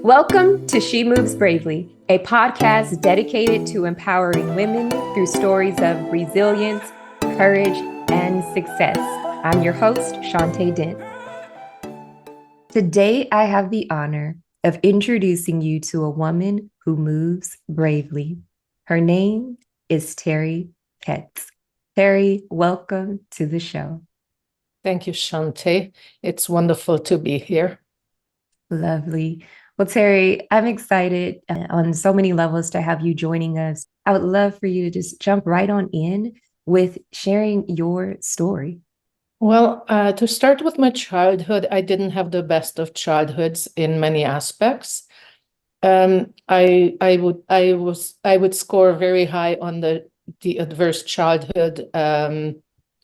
Welcome to She Moves Bravely, a podcast dedicated to empowering women through stories of resilience, courage, and success. I'm your host, Shantae Dent. Today, I have the honor of introducing you to a woman who moves bravely. Her name is Teri Petz. Teri, welcome to the show. Thank you, Shantae. It's wonderful to be here. Lovely. Well, Teri, I'm excited on so many levels to have you joining us. I would love for you to just jump right on in with sharing your story. Well, to start with my childhood, I didn't have the best of childhoods in many aspects. I would score very high on the adverse childhood.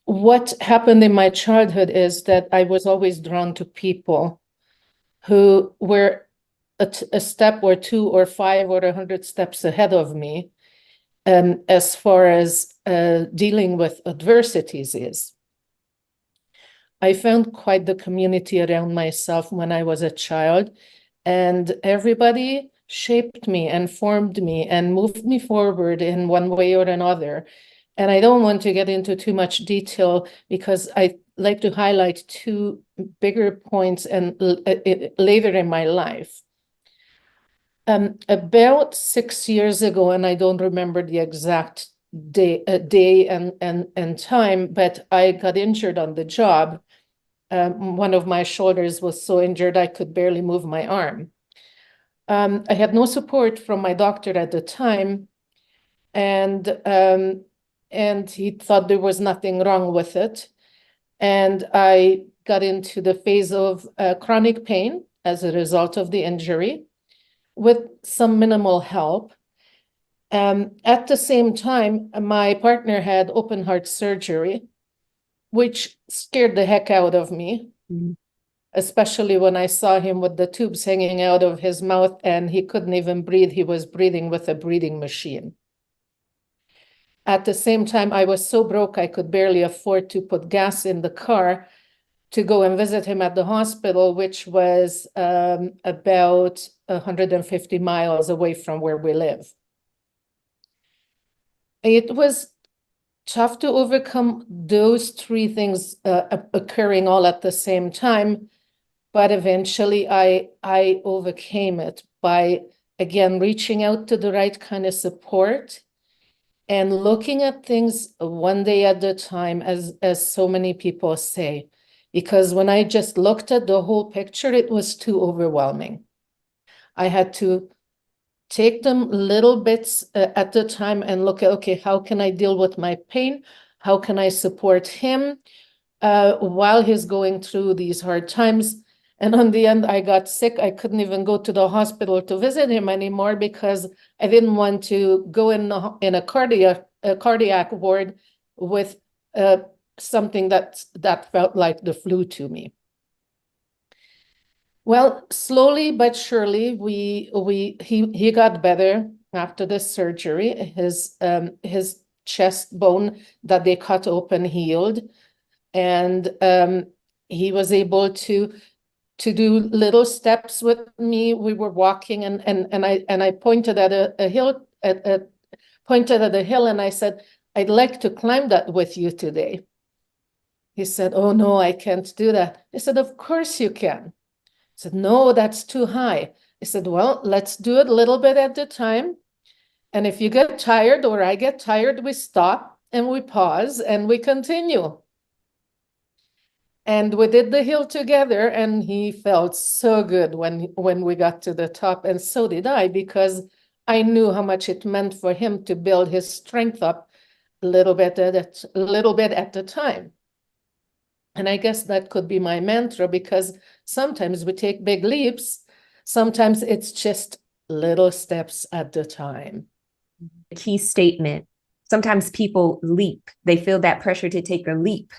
What happened in my childhood is that I was always drawn to people who were a step or two or five or 100 steps ahead of me, as far as dealing with adversities is. I found quite the community around myself when I was a child, and everybody shaped me and formed me and moved me forward in one way or another. And I don't want to get into too much detail because I like to highlight two bigger points and later in my life. About 6 years ago, and I don't remember the exact day and time, but I got injured on the job. One of my shoulders was so injured I could barely move my arm. I had no support from my doctor at the time, and he thought there was nothing wrong with it. And I got into the phase of chronic pain as a result of the injury, with some minimal help. At the same time, my partner had open heart surgery, which scared the heck out of me, especially when I saw him with the tubes hanging out of his mouth and he couldn't even breathe. He was breathing with a breathing machine. At the same time, I was so broke I could barely afford to put gas in the car to go and visit him at the hospital, which was about 150 miles away from where we live. It was tough to overcome those three things occurring all at the same time, but eventually I overcame it by, again, reaching out to the right kind of support and looking at things one day at a time, as so many people say. Because when I just looked at the whole picture, it was too overwhelming. I had to take them little bits at a time and look at, okay, how can I deal with my pain? How can I support him while he's going through these hard times? And on the end, I got sick. I couldn't even go to the hospital to visit him anymore because I didn't want to go in a cardiac ward with something that felt like the flu to me. Well, slowly but surely, he got better after the surgery. His chest bone that they cut open healed, and he was able to do little steps with me. We were walking, and I pointed at a hill, pointed at a hill, and I said, "I'd like to climb that with you today." He said, "Oh no, I can't do that." I said, "Of course you can." I said, "No, that's too high." I said, "Well, let's do it a little bit at a time. And if you get tired or I get tired, we stop and we pause and we continue." And we did the hill together, and he felt so good when we got to the top, and so did I, because I knew how much it meant for him to build his strength up a little bit at a time. And I guess that could be my mantra, because sometimes we take big leaps. Sometimes it's just little steps at a time. A key statement. Sometimes people leap. They feel that pressure to take a leap.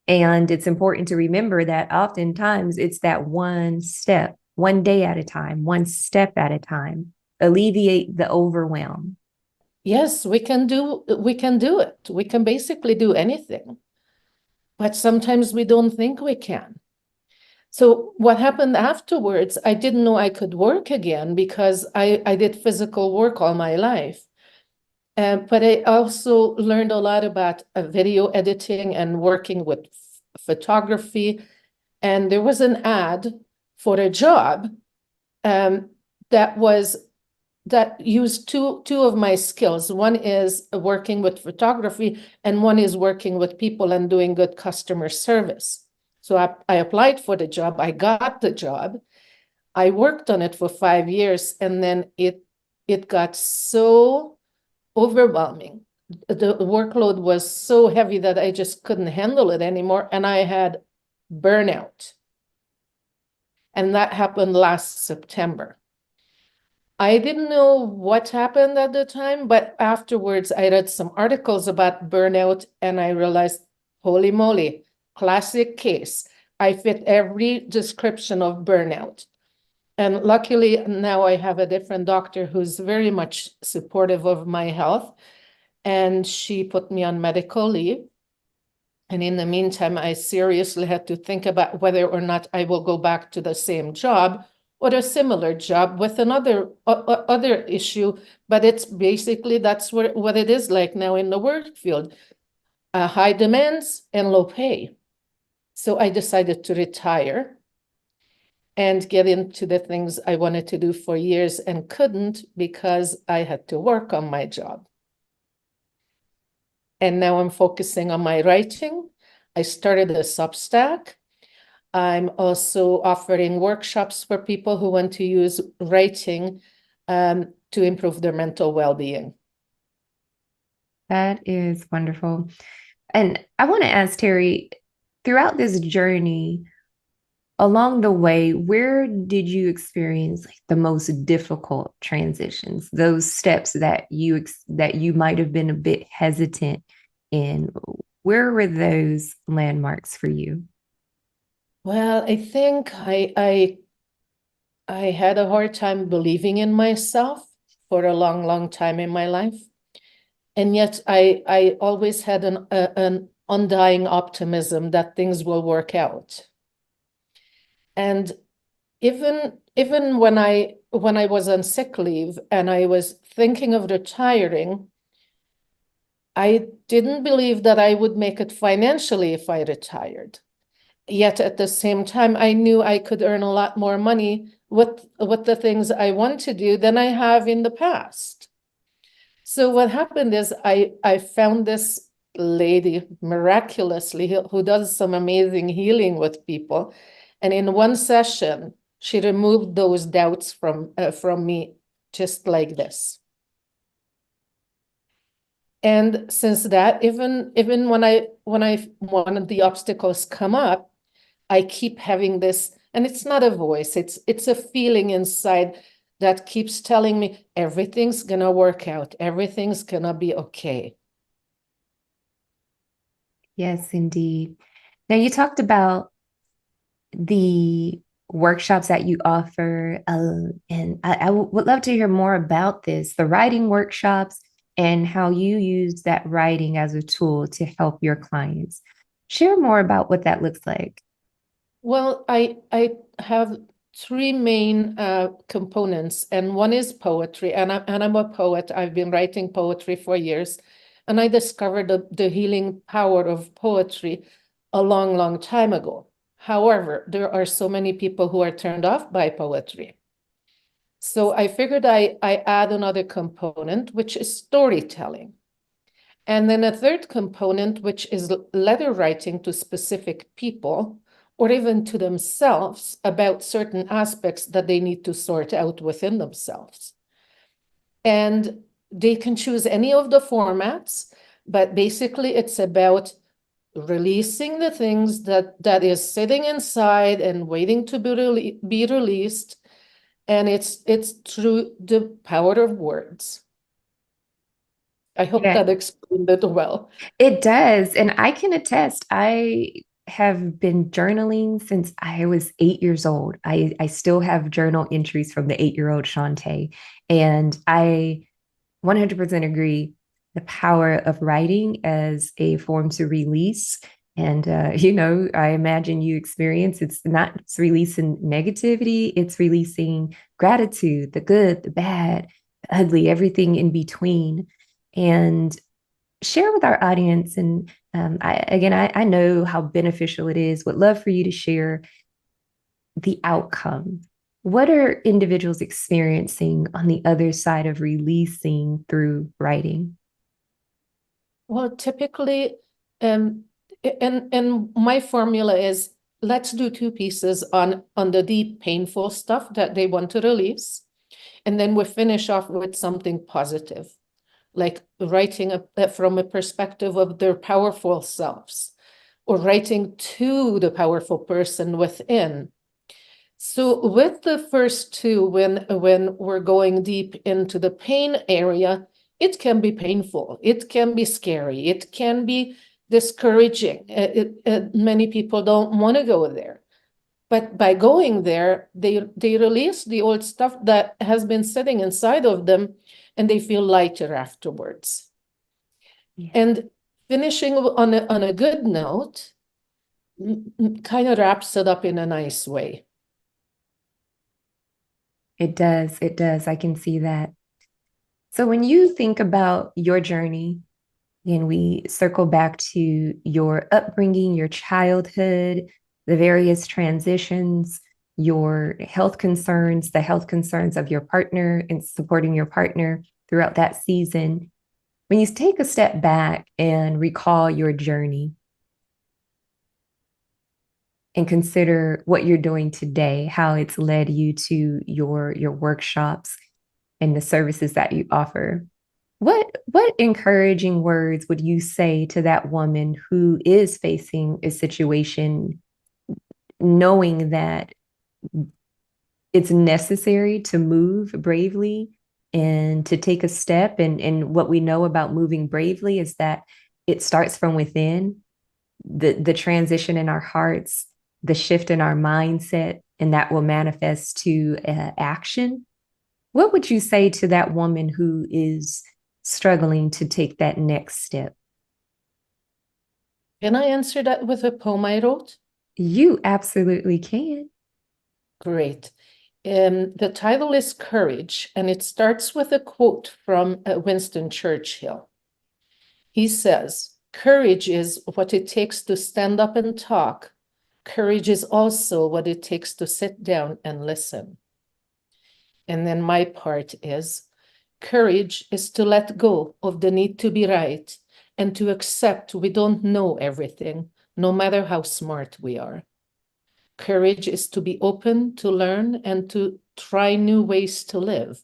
And it's important to remember that oftentimes it's that one step, one day at a time, one step at a time. Alleviate the overwhelm. Yes, we can do it. We can basically do anything. But sometimes we don't think we can. So what happened afterwards, I didn't know I could work again because I did physical work all my life. But I also learned a lot about video editing and working with photography. And there was an ad for a job um, that used two of my skills. One is working with photography, and one is working with people and doing good customer service. So I applied for the job. I got the job. I worked on it for 5 years, and then it got so overwhelming. The workload was so heavy that I just couldn't handle it anymore, and I had burnout. And that happened last September. I didn't know what happened at the time, but afterwards I read some articles about burnout and I realized, holy moly, classic case. I fit every description of burnout. And luckily now I have a different doctor who's very much supportive of my health. And she put me on medical leave. And in the meantime, I seriously had to think about whether or not I will go back to the same job or a similar job with another other issue. But it's basically that's what it is like now in the work field, high demands and low pay. So I decided to retire and get into the things I wanted to do for years and couldn't because I had to work on my job. And now I'm focusing on my writing. I started a Substack. I'm also offering workshops for people who want to use writing to improve their mental well-being. That is wonderful. And I want to ask Teri, throughout this journey, along the way, where did you experience like the most difficult transitions? Those steps that you might have been a bit hesitant in. Where were those landmarks for you? Well, I think I had a hard time believing in myself for a long, long time in my life. And yet I always had an undying optimism that things will work out. And even when I was on sick leave and I was thinking of retiring, I didn't believe that I would make it financially if I retired. Yet at the same time, I knew I could earn a lot more money with the things I want to do than I have in the past. So what happened is I found this lady miraculously who does some amazing healing with people. And in one session, she removed those doubts from me just like this. And since that, even when one of the obstacles come up, I keep having this, and it's not a voice, it's a feeling inside that keeps telling me everything's gonna work out, everything's gonna be okay. Yes, indeed. Now you talked about the workshops that you offer, and I would love to hear more about this, the writing workshops and how you use that writing as a tool to help your clients. Share more about what that looks like. Well, I have three main components, and one is poetry, and I'm a poet. I've been writing poetry for years, and I discovered the healing power of poetry a long, long time ago. However, there are so many people who are turned off by poetry. So I figured I add another component, which is storytelling. And then a third component, which is letter writing to specific people or even to themselves about certain aspects that they need to sort out within themselves. And they can choose any of the formats, but basically it's about releasing the things that is sitting inside and waiting to be released. And it's through the power of words. I hope Yeah, that explained it well. it does. And I can attest, I have been journaling since I was 8 years old. I still have journal entries from the 8-year-old Shantae. And I 100% agree the power of writing as a form to release And, you know, I imagine you experience it's releasing negativity, it's releasing gratitude, the good, the bad, the ugly, everything in between. And share with our audience. And I know how beneficial it is, would love for you to share the outcome. What are individuals experiencing on the other side of releasing through writing? Well, typically, and my formula is let's do two pieces on the deep, painful stuff that they want to release, and then we finish off with something positive, like writing from a perspective of their powerful selves, or writing to the powerful person within. So with the first two, when we're going deep into the pain area, it can be painful, it can be scary, it can be discouraging. Many people don't want to go there. But by going there, they release the old stuff that has been sitting inside of them, and they feel lighter afterwards. Yeah. And finishing on a good note kind of wraps it up in a nice way. It does. It does. I can see that. So when you think about your journey, and we circle back to your upbringing, your childhood, the various transitions, your health concerns, the health concerns of your partner, and supporting your partner throughout that season. When you take a step back and recall your journey and consider what you're doing today, how it's led you to your workshops and the services that you offer, what encouraging words would you say to that woman who is facing a situation, knowing that it's necessary to move bravely and to take a step? And what we know about moving bravely is that it starts from within, the transition in our hearts, the shift in our mindset, and that will manifest to action. What would you say to that woman who is struggling to take that next step? Can I answer that with a poem I wrote? You absolutely can. Great. The title is Courage, and it starts with a quote from Winston Churchill. He says, "Courage is what it takes to stand up and talk. Courage is also what it takes to sit down and listen." And then my part is, courage is to let go of the need to be right and to accept we don't know everything, no matter how smart we are. Courage is to be open to learn and to try new ways to live.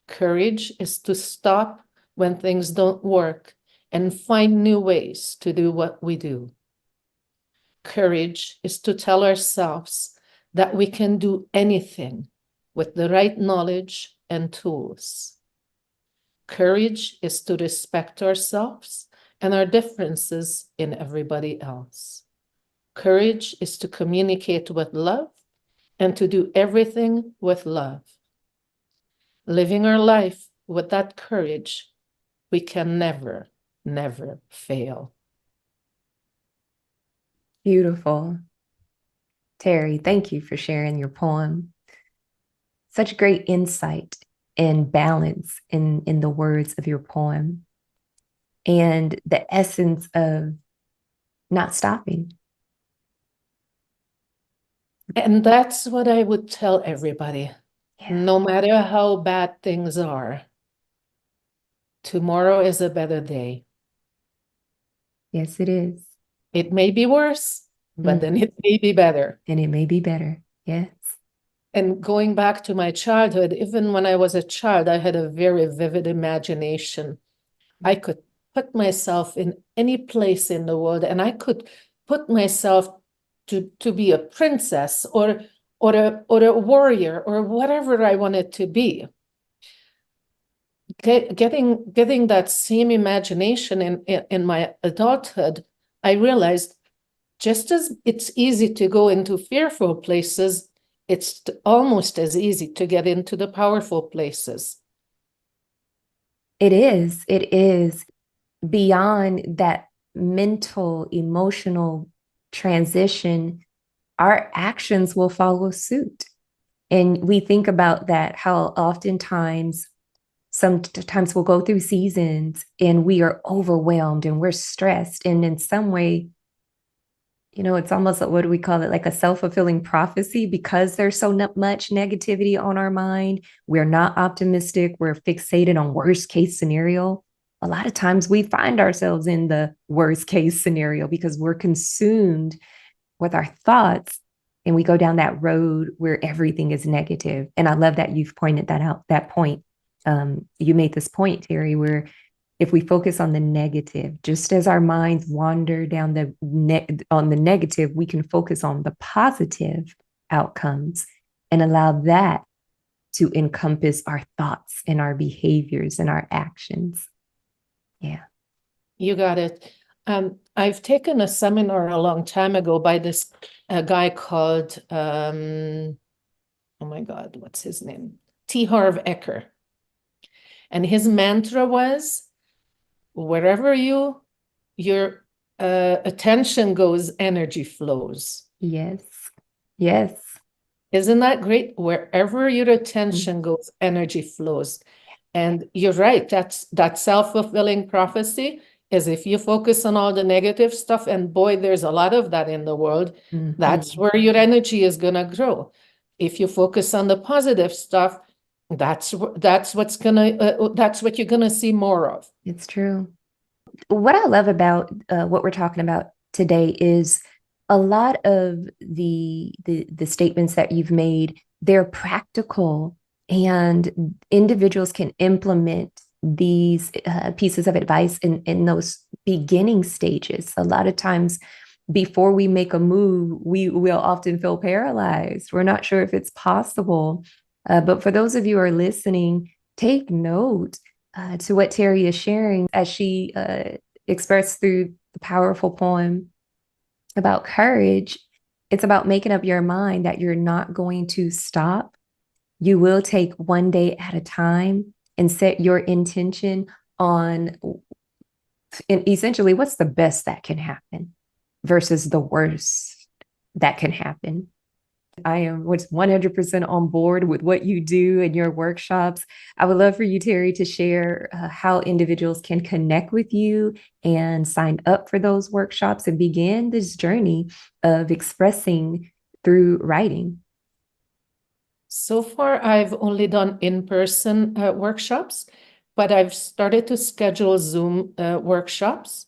Courage is to stop when things don't work and find new ways to do what we do. Courage is to tell ourselves that we can do anything with the right knowledge and tools. Courage is to respect ourselves and our differences in everybody else. Courage is to communicate with love and to do everything with love. Living our life with that courage, we can never, never fail. Beautiful. Teri, thank you for sharing your poem. Such great insight and balance in the words of your poem, and the essence of not stopping. And that's what I would tell everybody. Yeah. No matter how bad things are, tomorrow is a better day. Yes, it is. It may be worse, but then it may be better. And it may be better. Yes. And going back to my childhood, even when I was a child, I had a very vivid imagination. I could put myself in any place in the world, and I could put myself to be a princess or a warrior or whatever I wanted to be. Getting that same imagination in my adulthood, I realized just as it's easy to go into fearful places, it's almost as easy to get into the powerful places. It is. It is beyond that mental, emotional transition, our actions will follow suit. And we think about that, how oftentimes, sometimes we'll go through seasons and we are overwhelmed and we're stressed. And in some way, it's almost like, what do we call it? Like a self-fulfilling prophecy, because there's so much negativity on our mind. We're not optimistic. We're fixated on worst case scenario. A lot of times we find ourselves in the worst case scenario because we're consumed with our thoughts and we go down that road where everything is negative. And I love that you've pointed that out, that point. You made this point, Teri, where if we focus on the negative, just as our minds wander down on the negative, we can focus on the positive outcomes and allow that to encompass our thoughts and our behaviors and our actions. Yeah. You got it. I've taken a seminar a long time ago by this guy called, oh my God, what's his name? T. Harv Eker. And his mantra was, wherever your attention goes, energy flows. Yes. Yes. Isn't that great? Wherever your attention goes, energy flows. And you're right, that self-fulfilling prophecy is if you focus on all the negative stuff, and boy, there's a lot of that in the world, that's where your energy is going to grow. If you focus on the positive stuff, that's what you're gonna see more of. It's true. What I love about what we're talking about today is a lot of the statements that you've made, they're practical, and individuals can implement these pieces of advice in those beginning stages. A lot of times before we make a move, we will often feel paralyzed. We're not sure if it's possible. But for those of you who are listening, take note to what Teri is sharing as she expressed through the powerful poem about courage. It's about making up your mind that you're not going to stop. You will take one day at a time and set your intention on, and essentially, what's the best that can happen versus the worst that can happen. I am 100% on board with what you do in your workshops. I would love for you, Teri, to share how individuals can connect with you and sign up for those workshops and begin this journey of expressing through writing. So far, I've only done in-person workshops, but I've started to schedule Zoom workshops.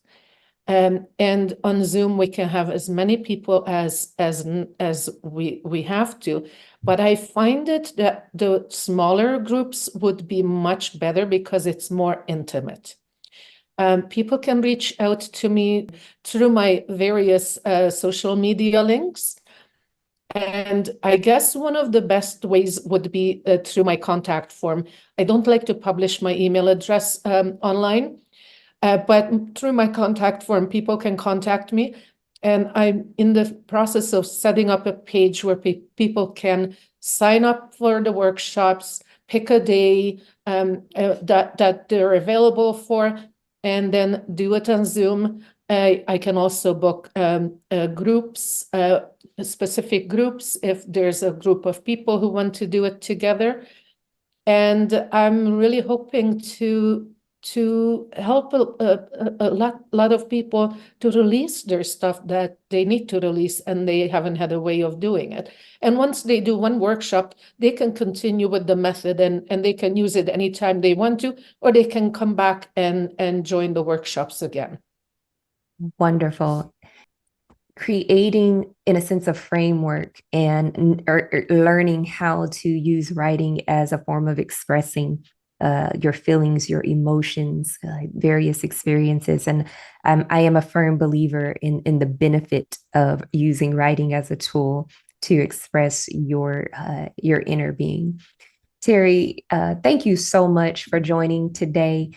And on Zoom, we can have as many people as we have to. But I find it that the smaller groups would be much better because it's more intimate. People can reach out to me through my various social media links. And I guess one of the best ways would be through my contact form. I don't like to publish my email address online. But through my contact form, people can contact me. And I'm in the process of setting up a page where people can sign up for the workshops, pick a day that they're available for, and then do it on Zoom. I can also book groups, specific groups, if there's a group of people who want to do it together. And I'm really hoping to help a lot of people to release their stuff that they need to release and they haven't had a way of doing it. And once they do one workshop, they can continue with the method and they can use it anytime they want to, or they can come back and join the workshops again. Wonderful. Creating, in a sense, a framework and learning how to use writing as a form of expressing your feelings, your emotions, various experiences. And I am a firm believer in the benefit of using writing as a tool to express your inner being. Teri, thank you so much for joining today.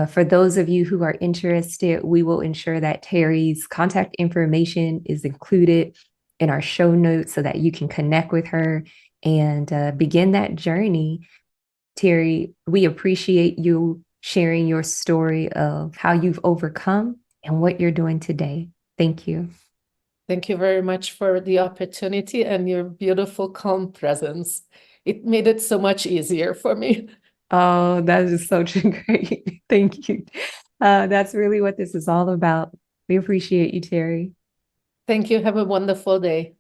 For those of you who are interested, we will ensure that Teri's contact information is included in our show notes so that you can connect with her and begin that journey. Teri, we appreciate you sharing your story of how you've overcome and what you're doing today. Thank you. Thank you very much for the opportunity and your beautiful, calm presence. It made it so much easier for me. Oh, that is such a great. Thank you. That's really what this is all about. We appreciate you, Teri. Thank you. Have a wonderful day.